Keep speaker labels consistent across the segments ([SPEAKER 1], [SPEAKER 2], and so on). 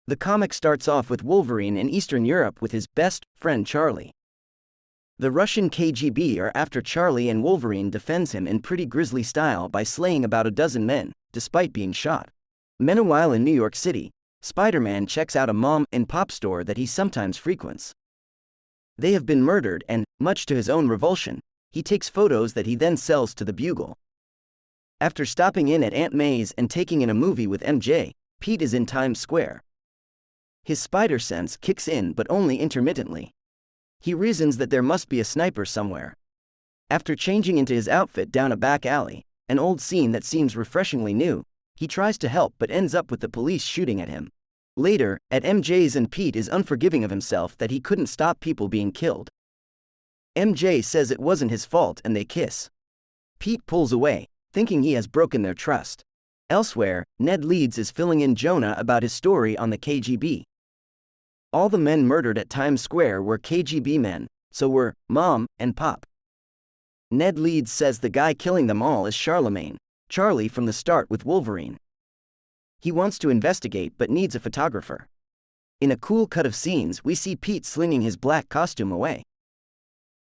[SPEAKER 1] The comic starts off with Wolverine in Eastern Europe with his best friend Charlie. The Russian KGB are after Charlie, and Wolverine defends him in pretty grisly style by slaying about a dozen men, despite being shot. Meanwhile, in New York City, Spider-Man checks out a mom and pop store that he sometimes frequents. They have been murdered, and, much to his own revulsion, he takes photos that he then sells to the Bugle. After stopping in at Aunt May's and taking in a movie with MJ, Pete is in Times Square. His spider sense kicks in, but only intermittently. He reasons that there must be a sniper somewhere. After changing into his outfit down a back alley, an old scene that seems refreshingly new, he tries to help but ends up with the police shooting at him. Later, at MJ's, and Pete is unforgiving of himself that he couldn't stop people being killed. MJ says it wasn't his fault and they kiss. Pete pulls away, thinking he has broken their trust. Elsewhere, Ned Leeds is filling in Jonah about his story on the KGB. All the men murdered at Times Square were KGB men, so were Mom and Pop. Ned Leeds says the guy killing them all is Charlemagne, Charlie from the start with Wolverine. He wants to investigate but needs a photographer. In a cool cut of scenes, we see Pete slinging his black costume away.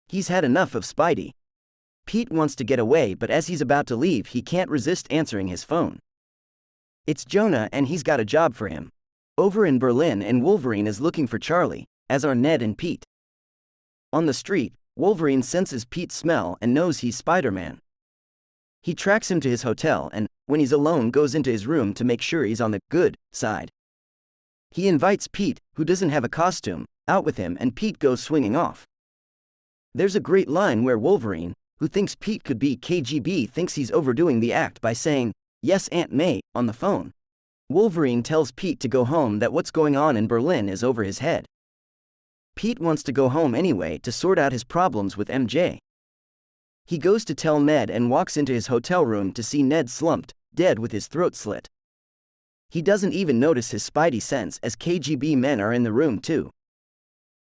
[SPEAKER 1] He's had enough of Spidey. Pete wants to get away, but as he's about to leave, he can't resist answering his phone. It's Jonah, and he's got a job for him. Over in Berlin, and Wolverine is looking for Charlie, as are Ned and Pete. On the street, Wolverine senses Pete's smell and knows he's Spider-Man. He tracks him to his hotel and, when he's alone, goes into his room to make sure he's on the good side. He invites Pete, who doesn't have a costume, out with him, and Pete goes swinging off. There's a great line where Wolverine, who thinks Pete could be KGB, thinks he's overdoing the act by saying, "Yes, Aunt May," on the phone. Wolverine tells Pete to go home, that what's going on in Berlin is over his head. Pete wants to go home anyway to sort out his problems with MJ. He goes to tell Ned and walks into his hotel room to see Ned slumped, dead with his throat slit. He doesn't even notice his Spidey sense, as KGB men are in the room too.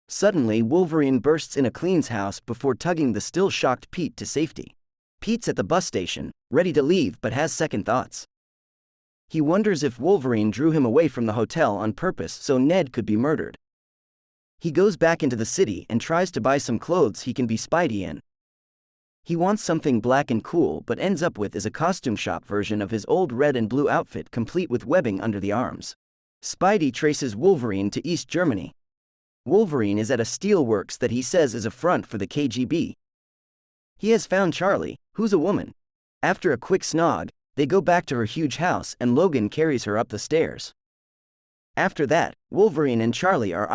[SPEAKER 1] Suddenly, Wolverine bursts in a Clean's house before tugging the still shocked Pete to safety. Pete's at the bus station, ready to leave, but has second thoughts. He wonders if Wolverine drew him away from the hotel on purpose so Ned could be murdered. He goes back into the city and tries to buy some clothes he can be Spidey in. He wants something black and cool, but ends up with is a costume shop version of his old red and blue outfit, complete with webbing under the arms. Spidey traces Wolverine to East Germany. Wolverine is at a steelworks that he says is a front for the KGB. He has found Charlie, who's a woman. After a quick snog, they go back to her huge house and Logan carries her up the stairs. After that, Wolverine and Charlie are